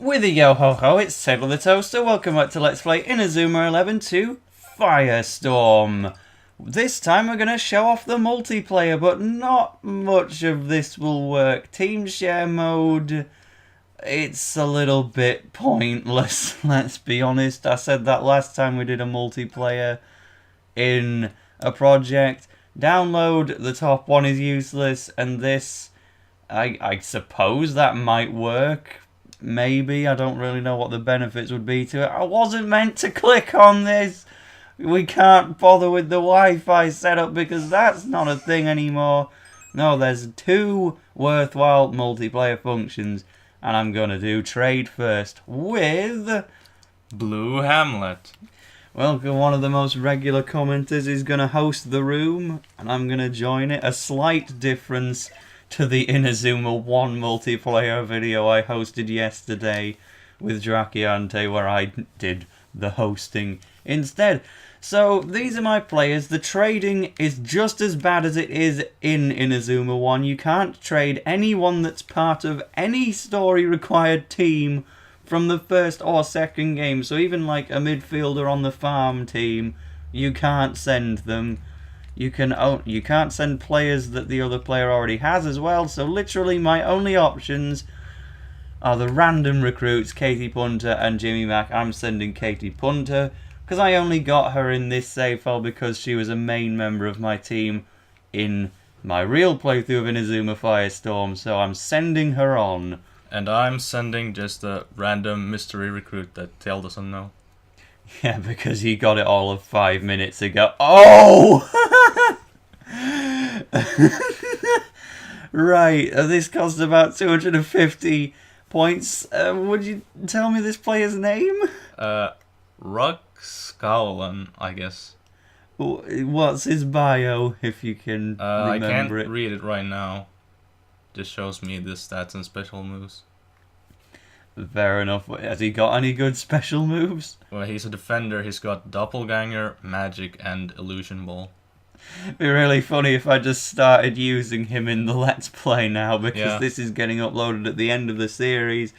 With a yo-ho-ho, it's Sailor the Toaster. Welcome back to Let's Play Inazuma 11 to Firestorm. This time we're going to show off the multiplayer, but not much of this will work. Team share mode, it's a little bit pointless, let's be honest. I said that last time we did a multiplayer in a project. Download, the top one is useless, and this, I suppose that might work. Maybe. I don't really know what the benefits would be to it. I wasn't meant to click on this. We can't bother with the Wi-Fi setup because that's not a thing anymore. No, there's two worthwhile multiplayer functions. And I'm going to do trade first with BluHamlet. Well, one of the most regular commenters is going to host the room. And I'm going to join it. A slight difference to the Inazuma 1 multiplayer video I hosted yesterday with Drakiante, where I did the hosting instead. So, these are my players. The trading is just as bad as it is in Inazuma 1. You can't trade anyone that's part of any story-required team from the first or second game. So even like a midfielder on the farm team, you can't send them. You can't send players that the other player already has as well. So literally my only options are the random recruits, Katie Punter and Jimmy Mack. I'm sending Katie Punter because I only got her in this save file because she was a main member of my team in my real playthrough of Inazuma Firestorm. So I'm sending her on. And I'm sending just a random mystery recruit that Tail doesn't know. Yeah, because he got it all of 5 minutes ago. Oh! Right, this cost about 250 points. Would you tell me this player's name? Ruxcowlan, I guess. What's his bio, if you can remember I can't it? read it right now. Just shows me the stats and special moves. Fair enough. Has he got any good special moves? Well, he's a defender. He's got Doppelganger, Magic, and Illusion Ball. It'd be really funny if I just started using him in the Let's Play now, because this is getting uploaded at the end of the series,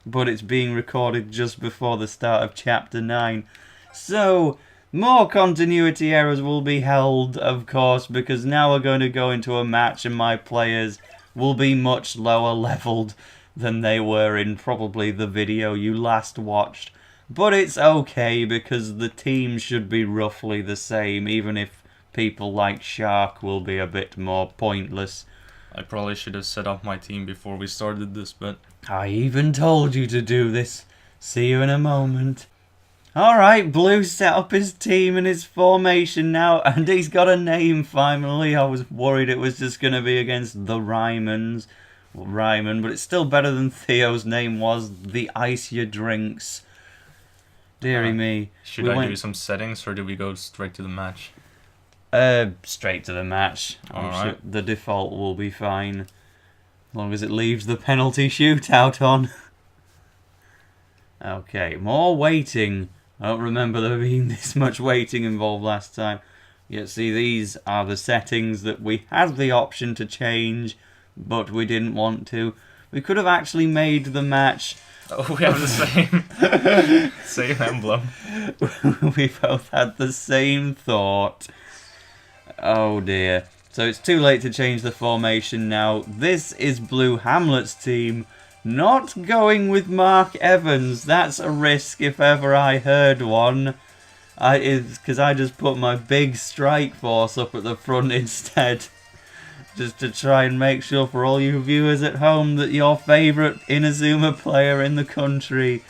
but it's being recorded just before the start of Chapter 9. So, more continuity errors will be held, of course, because now we're going to go into a match and my players will be much lower leveled than they were in probably the video you last watched. But it's okay because the team should be roughly the same, even if people like Shark will be a bit more pointless. I probably should have set up my team before we started this, but I even told you to do this. See you in a moment. Alright, Blue set up his team and his formation now, and he's got a name finally. I was worried it was just going to be against the Rymans. Well, Ryman, but it's still better than Theo's name was, the Ice Your Drinks. Deary me. Should I do some settings, or do we go straight to the match? Straight to the match. I'm Alright. sure the default will be fine. As long as it leaves the penalty shootout on. Okay, more waiting. I don't remember there being this much waiting involved last time. Yet see, these are the settings that we had the option to change, but we didn't want to. We could have actually made the match. Oh, we have the same emblem. We both had the same thought. Oh dear. So it's too late to change the formation now. This is BluHamlet's team. Not going with Mark Evans. That's a risk if ever I heard one. Because I just put my big strike force up at the front instead. Just to try and make sure for all you viewers at home that your favourite Inazuma player in the country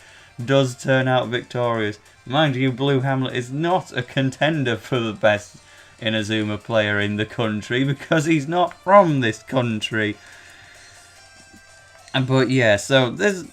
does turn out victorious. Mind you, BluHamlet is not a contender for the best Inazuma player in the country because he's not from this country. But yeah, so there's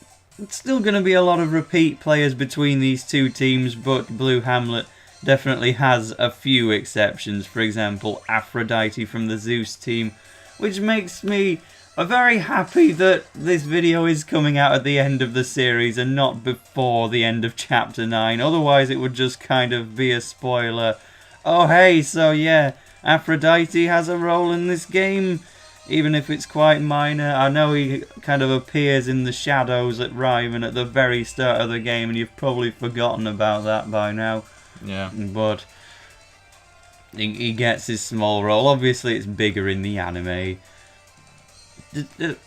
still going to be a lot of repeat players between these two teams, but BluHamlet definitely has a few exceptions. For example, Aphrodite from the Zeus team, which makes me very happy that this video is coming out at the end of the series and not before the end of Chapter 9. Otherwise, it would just kind of be a spoiler. Oh hey, so yeah, Aphrodite has a role in this game. even if it's quite minor. I know he kind of appears in the shadows at Ryman at the very start of the game, and you've probably forgotten about that by now. Yeah. But he gets his small role. Obviously, it's bigger in the anime.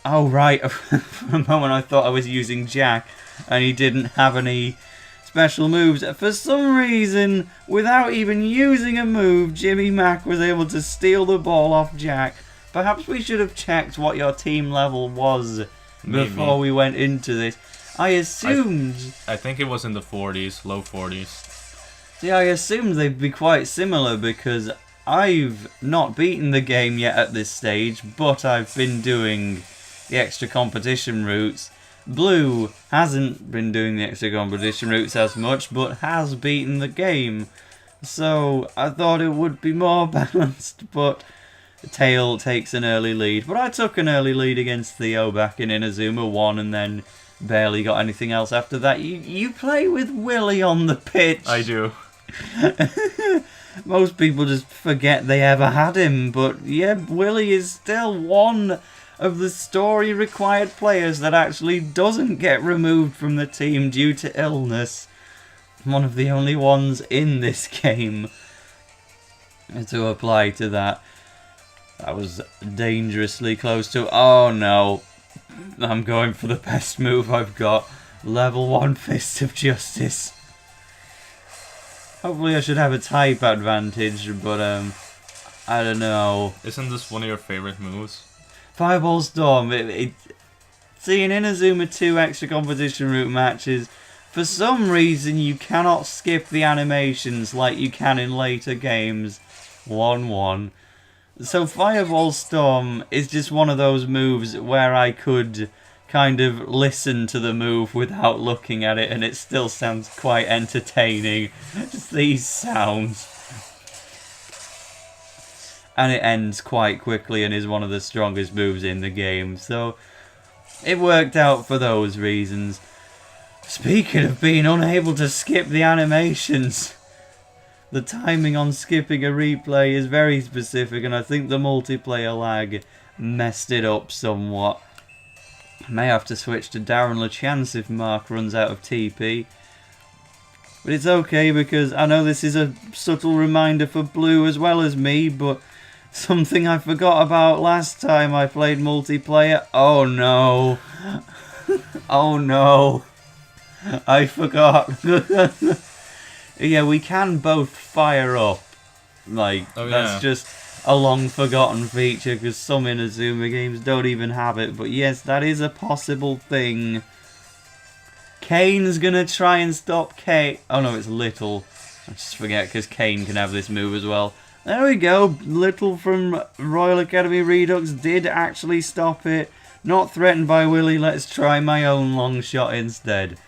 Oh, right. For a moment, I thought I was using Jack, and he didn't have any special moves. For some reason, without even using a move, Jimmy Mack was able to steal the ball off Jack. Perhaps we should have checked what your team level was before we went into this. I assumed... I think it was in the 40s, low 40s. See, I assumed they'd be quite similar because I've not beaten the game yet at this stage, but I've been doing the extra competition routes. Blue hasn't been doing the extra competition routes as much, but has beaten the game. So I thought it would be more balanced, but Tail takes an early lead. But I took an early lead against Theo back in Inazuma 1 and then barely got anything else after that. You play with Willy on the pitch. I do. Most people just forget they ever had him, but yeah, Willy is still one of the story-required players that actually doesn't get removed from the team due to illness. One of the only ones in this game to apply to that. That was dangerously close to... Oh no, I'm going for the best move I've got. Level 1 Fist of Justice. Hopefully I should have a type advantage, but I don't know. Isn't this one of your favorite moves? Fireball Storm. See, in Inazuma 2 extra competition route matches, for some reason you cannot skip the animations like you can in later games. 1-1. So Fireball Storm is just one of those moves where I could kind of listen to the move without looking at it, and it still sounds quite entertaining. Just these sounds. And it ends quite quickly and is one of the strongest moves in the game. So it worked out for those reasons. Speaking of being unable to skip the animations, the timing on skipping a replay is very specific, and I think the multiplayer lag messed it up somewhat. I may have to switch to Darren LeChance if Mark runs out of TP. But it's okay because I know this is a subtle reminder for Blue as well as me, but something I forgot about last time I played multiplayer. Oh no. Oh no. I forgot. Yeah, we can both fire up. Like, oh, that's yeah. just a long forgotten feature because some Inazuma games don't even have it. But yes, that is a possible thing. Kane's gonna try and stop Kane. Oh no, it's Little. I just forget because Kane can have this move as well. There we go. Little from Royal Academy Redux did actually stop it. Not threatened by Willy. Let's try my own long shot instead.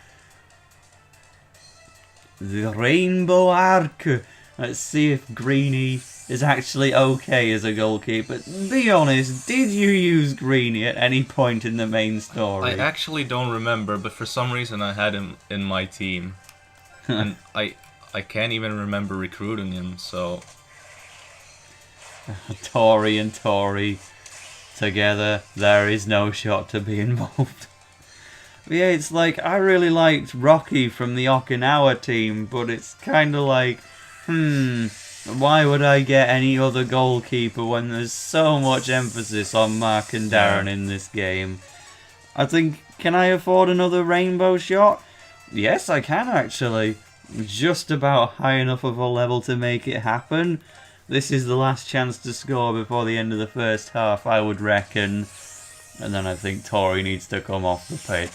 The Rainbow Arc. Let's see if Greenie is actually okay as a goalkeeper. Be honest, did you use Greenie at any point in the main story? I actually don't remember, but for some reason I had him in my team. And I can't even remember recruiting him, so... Tori and Tori together, there is no shot to be involved. But yeah, it's like, I really liked Rocky from the Okinawa team, but it's kind of like, why would I get any other goalkeeper when there's so much emphasis on Mark and Darren in this game? I think, can I afford another rainbow shot? Yes, I can actually. Just about high enough of a level to make it happen. This is the last chance to score before the end of the first half, I would reckon. And then I think Tori needs to come off the pitch.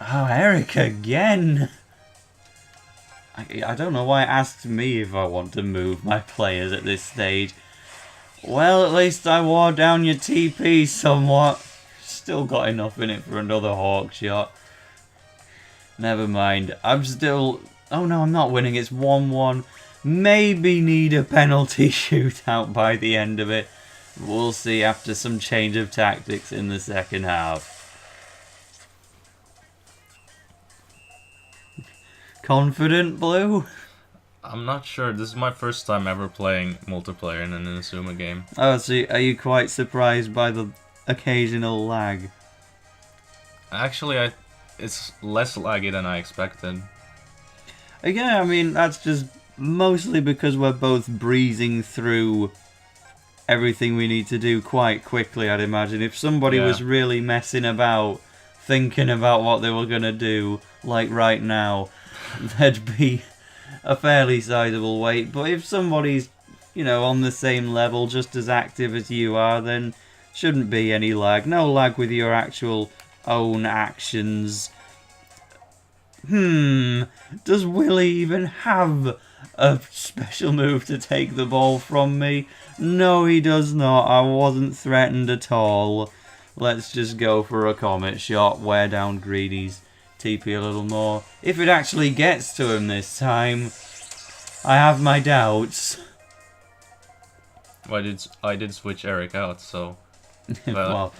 Oh, Eric again! I don't know why it asked me if I want to move my players at this stage. Well, at least I wore down your TP somewhat. Still got enough in it for another hawk shot. Never mind. I'm still... Oh no, I'm not winning. It's 1-1. Maybe need a penalty shootout by the end of it. We'll see after some change of tactics in the second half. Confident, Blue? I'm not sure. This is my first time ever playing multiplayer in an Inazuma game. Oh, so are you quite surprised by the occasional lag? Actually, it's less laggy than I expected. Again, I mean, that's just mostly because we're both breezing through everything we need to do quite quickly, I'd imagine. If somebody was really messing about, thinking about what they were going to do, like right now, there'd be a fairly sizable wait. But if somebody's, you know, on the same level, just as active as you are, then shouldn't be any lag. No lag with your actual own actions. Does Willy even have a special move to take the ball from me? No, he does not. I wasn't threatened at all. Let's just go for a comet shot. Wear down Greedy's TP a little more. If it actually gets to him this time, I have my doubts. Well, I did switch Eric out, so... Well,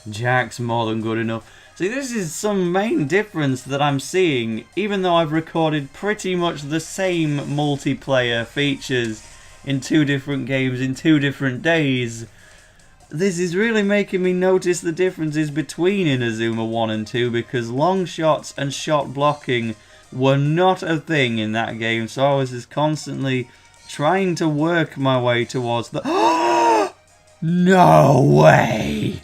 Jack's more than good enough. See, this is some main difference that I'm seeing, even though I've recorded pretty much the same multiplayer features in 2 different games in 2 different days. This is really making me notice the differences between Inazuma 1 and 2, because long shots and shot blocking were not a thing in that game, so I was just constantly trying to work my way towards the... No way!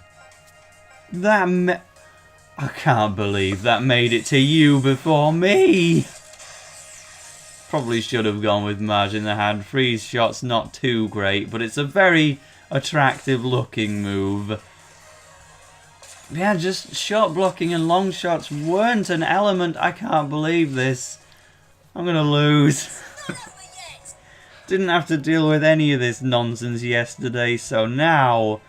I can't believe that made it to you before me! Probably should have gone with Maj in the hand. Freeze shot's not too great, but it's a very attractive looking move. Yeah, just shot blocking and long shots weren't an element. I can't believe this. I'm gonna lose. Didn't have to deal with any of this nonsense yesterday, so now...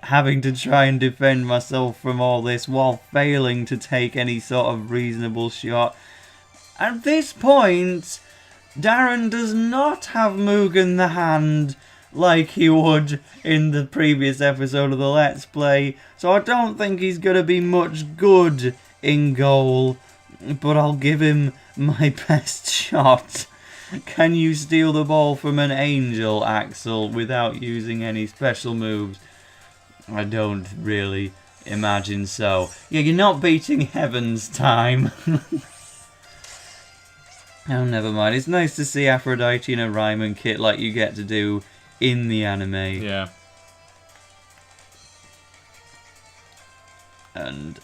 having to try and defend myself from all this while failing to take any sort of reasonable shot. At this point, Darren does not have Mugen the Hand like he would in the previous episode of the Let's Play, so I don't think he's going to be much good in goal, but I'll give him my best shot. Can you steal the ball from an angel, Axel, without using any special moves? I don't really imagine so. Yeah, you're not beating Heaven's time. Oh, never mind. It's nice to see Aphrodite in a Ryman kit like you get to do in the anime. Yeah. And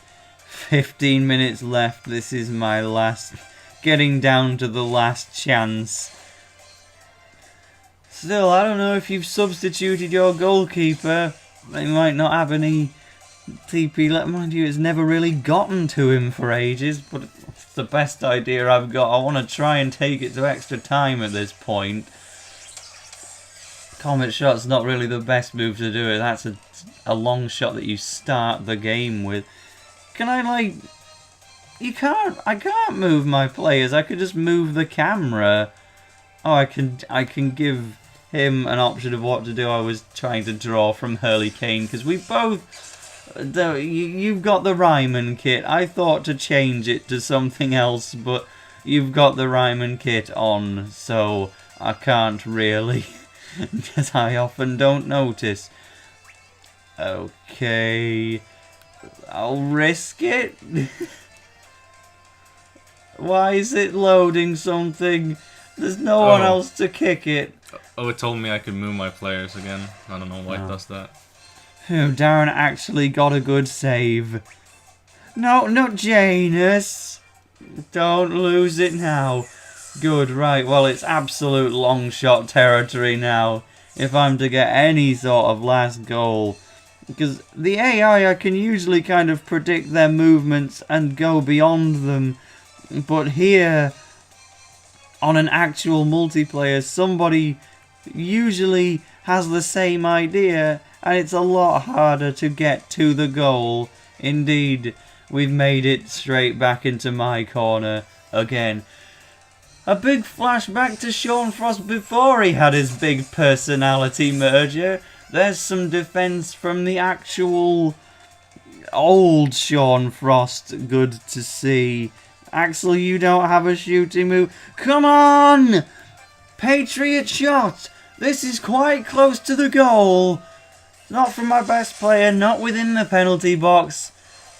15 minutes left. This is my last... getting down to the last chance. Still, I don't know if you've substituted your goalkeeper. They might not have any TP. Mind you, it's never really gotten to him for ages, but it's the best idea I've got. I want to try and take it to extra time at this point. Comet shot's not really the best move to do it. That's a long shot that you start the game with. Can I, like... I can't move my players. I could just move the camera. Oh, I can give him an option of what to do. I was trying to draw from Hurricane because we both... You've got the Ryman kit. I thought to change it to something else, but you've got the Ryman kit on, so I can't really, because I often don't notice. Okay, I'll risk it. Why is it loading something? There's no one else to kick it. Oh, it told me I could move my players again. I don't know why it does that. Darren actually got a good save. No, not Janus. Don't lose it now. Good, right. Well, it's absolute long shot territory now. If I'm to get any sort of last goal. Because the AI, I can usually kind of predict their movements and go beyond them. But here, on an actual multiplayer, somebody usually has the same idea, and it's a lot harder to get to the goal. Indeed, we've made it straight back into my corner again. A big flashback to Sean Frost before he had his big personality merger. There's some defense from the actual old Sean Frost. Good to see. Axel, you don't have a shooting move. Come on! Patriot shot! This is quite close to the goal. Not from my best player, not within the penalty box.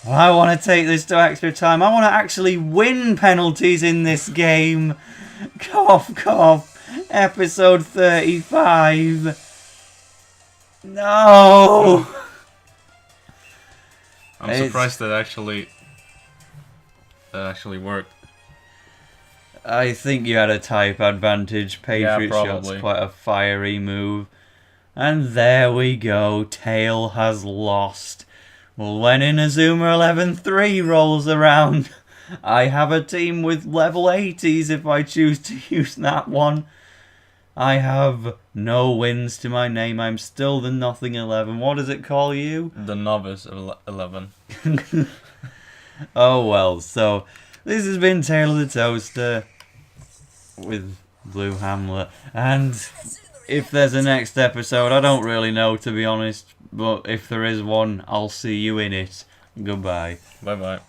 Well, I want to take this to extra time. I want to actually win penalties in this game. Cough, cough. Episode 35. No! I'm surprised that actually worked. I think you had a type advantage. Patriot Yeah, shot's probably. quite a fiery move. And there we go. Tail has lost. Well, when Inazuma 11-3 rolls around, I have a team with level 80s if I choose to use that one. I have no wins to my name. I'm still the Nothing 11. What does it call you? The Novice 11. Oh well, so this has been Tale of the Toaster with BluHamlet. And if there's a next episode, I don't really know, to be honest. But if there is one, I'll see you in it. Goodbye. Bye bye.